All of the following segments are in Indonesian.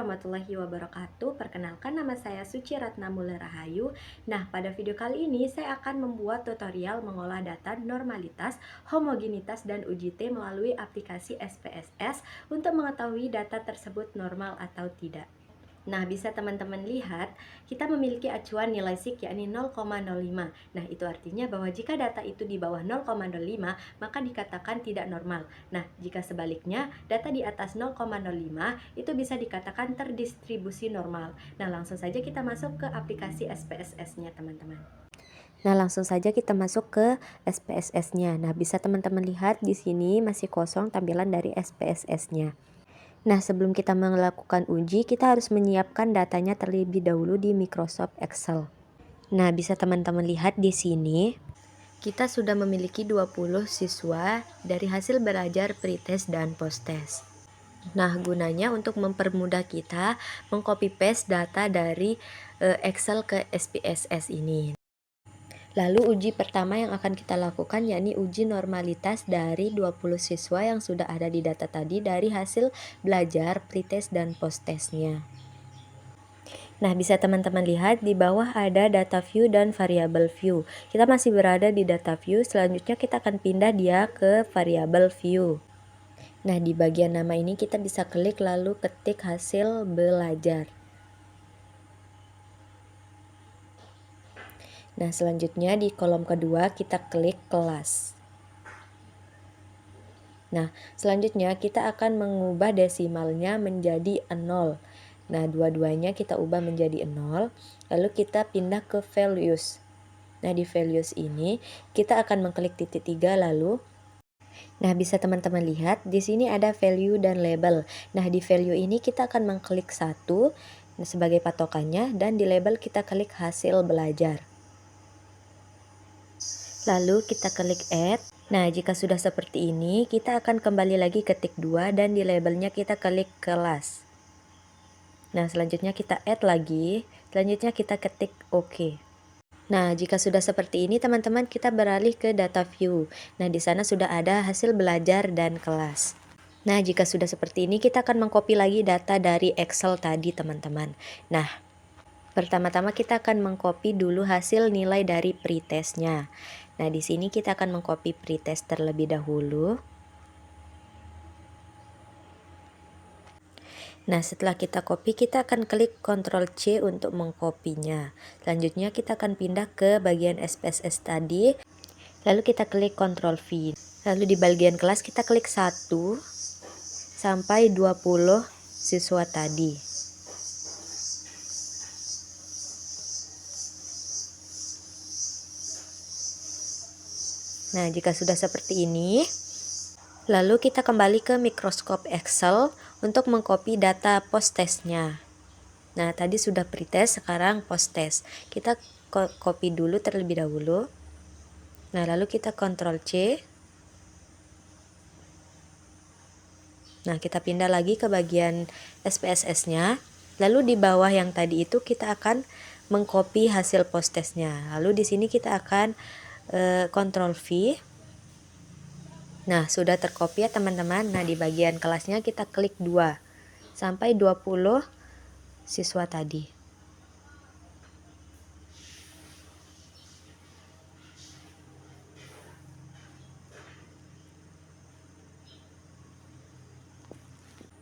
warahmatullahi wabarakatuh. Perkenalkan, nama saya Suci Ratnamula Rahayu. Nah, pada video kali ini saya akan membuat tutorial mengolah data normalitas, homogenitas, dan uji T melalui aplikasi SPSS untuk mengetahui data tersebut normal atau tidak. Nah, bisa teman-teman lihat, kita memiliki acuan nilai SIK yakni 0,05. Nah, itu artinya bahwa jika data itu di bawah 0,05, maka dikatakan tidak normal. Nah, jika sebaliknya, data di atas 0,05 itu bisa dikatakan terdistribusi normal. Nah, langsung saja kita masuk ke aplikasi SPSS-nya, teman-teman. Nah, langsung saja kita masuk ke SPSS-nya. Nah, bisa teman-teman lihat di sini masih kosong tampilan dari SPSS-nya. Nah, sebelum kita melakukan uji, kita harus menyiapkan datanya terlebih dahulu di Microsoft Excel. Nah, bisa teman-teman lihat di sini, kita sudah memiliki 20 siswa dari hasil belajar pretest dan posttest. Nah, gunanya untuk mempermudah kita mengcopy paste data dari Excel ke SPSS ini. Lalu uji pertama yang akan kita lakukan yakni uji normalitas dari 20 siswa yang sudah ada di data tadi dari hasil belajar pretest dan posttestnya. Nah, bisa teman-teman lihat di bawah ada data view dan variable view. Kita masih berada di data view, selanjutnya kita akan pindah dia ke variable view. Nah, di bagian nama ini kita bisa klik lalu ketik hasil belajar. Nah, selanjutnya di kolom kedua kita klik kelas. Nah, selanjutnya kita akan mengubah desimalnya menjadi 0. Nah, dua-duanya kita ubah menjadi 0, lalu kita pindah ke values. Nah, di values ini kita akan mengklik titik 3 lalu. Nah, bisa teman-teman lihat di sini ada value dan label. Nah, di value ini kita akan mengklik 1 sebagai patokannya dan di label kita klik hasil belajar. Lalu kita klik add. Nah, jika sudah seperti ini, kita akan kembali lagi ketik 2 dan di labelnya kita klik kelas. Nah, selanjutnya kita add lagi, selanjutnya kita ketik OK. Nah, jika sudah seperti ini teman-teman, kita beralih ke data view. Nah, di sana sudah ada hasil belajar dan kelas. Nah, jika sudah seperti ini, kita akan mengcopy lagi data dari Excel tadi teman-teman. Nah, pertama-tama kita akan mengcopy dulu hasil nilai dari pretestnya. Nah, di sini kita akan mengcopy pretest terlebih dahulu. Nah, setelah kita copy, kita akan klik Ctrl C untuk mengkopinya. Selanjutnya kita akan pindah ke bagian SPSS tadi. Lalu kita klik Ctrl V. Lalu di bagian kelas kita klik 1 sampai 20 siswa tadi. Nah, jika sudah seperti ini, lalu kita kembali ke Microsoft Excel untuk mengcopy data posttestnya. Nah, tadi sudah pretest, sekarang posttest. Kita copy dulu terlebih dahulu. Nah, lalu kita Ctrl C. Nah, kita pindah lagi ke bagian SPSS-nya. Lalu di bawah yang tadi itu kita akan mengcopy hasil posttestnya. Lalu di sini kita akan Ctrl V. Nah, sudah tercopy ya teman-teman. Nah, di bagian kelasnya kita klik 2 sampai 20 siswa tadi.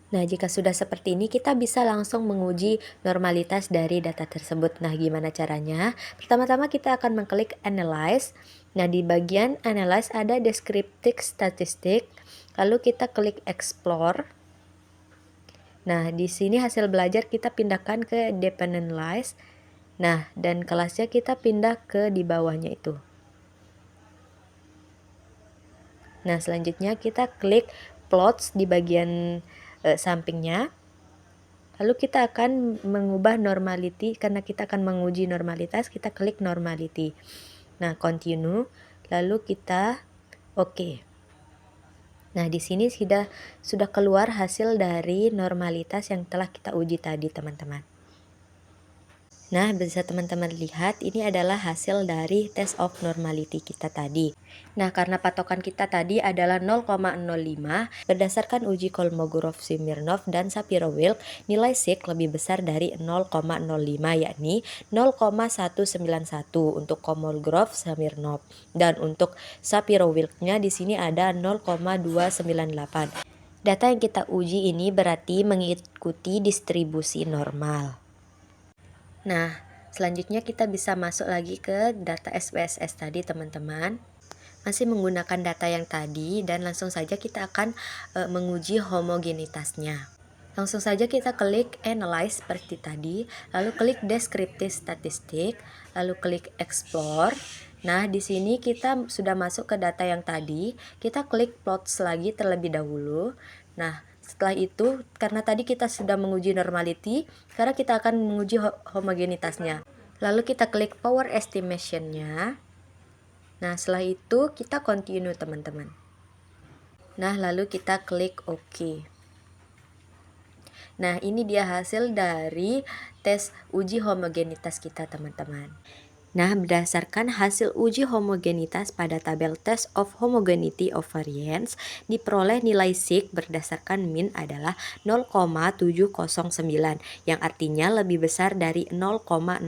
Nah, jika sudah seperti ini, kita bisa langsung menguji normalitas dari data tersebut. Nah, gimana caranya? Pertama-tama kita akan mengklik Analyze. Nah, di bagian Analyze ada Descriptive Statistic. Lalu kita klik Explore. Nah, di sini hasil belajar kita pindahkan ke Dependent List. Nah, dan kelasnya kita pindah ke di bawahnya itu. Nah, selanjutnya kita klik Plots di bagian sampingnya. Lalu kita akan mengubah normality karena kita akan menguji normalitas, kita klik normality. Nah, continue, lalu kita oke. Nah, di sini sudah keluar hasil dari normalitas yang telah kita uji tadi, teman-teman. Nah, bisa teman-teman lihat ini adalah hasil dari test of normality kita tadi. Nah, karena patokan kita tadi adalah 0,05, berdasarkan uji Kolmogorov-Smirnov dan Shapiro-Wilk, nilai Sigma lebih besar dari 0,05 yakni 0,191 untuk Kolmogorov-Smirnov. Dan untuk Shapiro-Wilknya di sini ada 0,298. Data yang kita uji ini berarti mengikuti distribusi normal. Nah, selanjutnya kita bisa masuk lagi ke data SPSS tadi teman-teman. Masih menggunakan data yang tadi dan langsung saja kita akan menguji homogenitasnya. Langsung saja kita klik Analyze seperti tadi, lalu klik Descriptive Statistic, lalu klik Explore. Nah, di sini kita sudah masuk ke data yang tadi, kita klik Plots lagi terlebih dahulu. Nah, setelah itu, karena tadi kita sudah menguji normality, sekarang kita akan menguji homogenitasnya. Lalu kita klik Power Estimation-nya. Nah, setelah itu kita continue teman-teman. Nah, lalu kita klik OK. Nah, ini dia hasil dari tes uji homogenitas kita teman-teman. Nah, berdasarkan hasil uji homogenitas pada tabel Test of Homogeneity of Variance, diperoleh nilai Sigma berdasarkan min adalah 0,709, yang artinya lebih besar dari 0,05.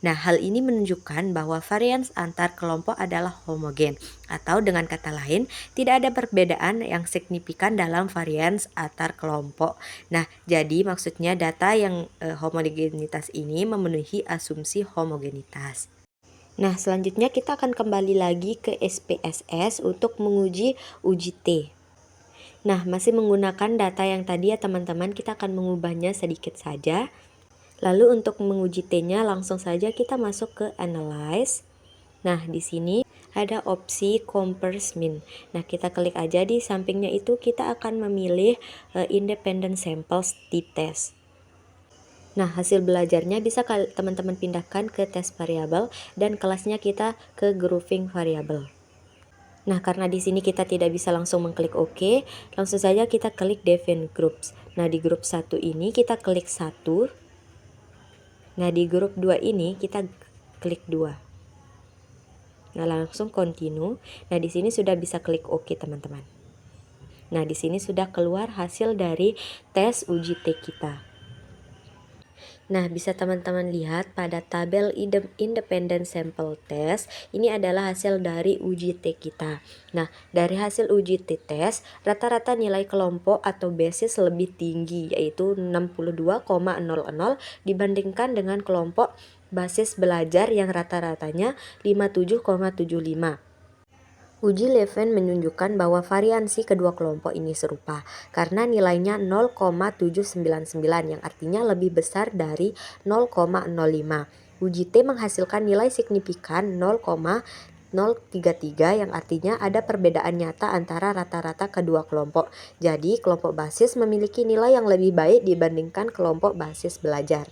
Nah, hal ini menunjukkan bahwa varians antar kelompok adalah homogen, atau dengan kata lain, tidak ada perbedaan yang signifikan dalam varians antar kelompok. Nah, jadi maksudnya data yang homogenitas ini memenuhi asumsi homogenitas. Nah, selanjutnya kita akan kembali lagi ke SPSS untuk menguji uji T. Nah, masih menggunakan data yang tadi ya teman-teman, kita akan mengubahnya sedikit saja. Lalu untuk menguji T-nya langsung saja kita masuk ke Analyze. Nah, di sini ada opsi Compare Min. Nah, kita klik aja di sampingnya itu kita akan memilih Independent Samples t-test. Nah, hasil belajarnya bisa teman-teman pindahkan ke test variabel dan kelasnya kita ke grouping variabel. Nah, karena di sini kita tidak bisa langsung mengklik OK, langsung saja kita klik Define Groups. Nah, di grup 1 ini kita klik 1. Nah, di grup 2 ini kita klik 2. Nah, langsung continue. Nah, di sini sudah bisa klik OK, teman-teman. Nah, di sini sudah keluar hasil dari tes uji T kita. Nah, bisa teman-teman lihat pada tabel Independent Sample Test, ini adalah hasil dari uji T kita. Nah, dari hasil uji T test, rata-rata nilai kelompok atau basis lebih tinggi, yaitu 62,00 dibandingkan dengan kelompok basis belajar yang rata-ratanya 57,75. Uji Leven menunjukkan bahwa variansi kedua kelompok ini serupa karena nilainya 0,799 yang artinya lebih besar dari 0,05. Uji T menghasilkan nilai signifikan 0,033 yang artinya ada perbedaan nyata antara rata-rata kedua kelompok. Jadi kelompok basis memiliki nilai yang lebih baik dibandingkan kelompok basis belajar.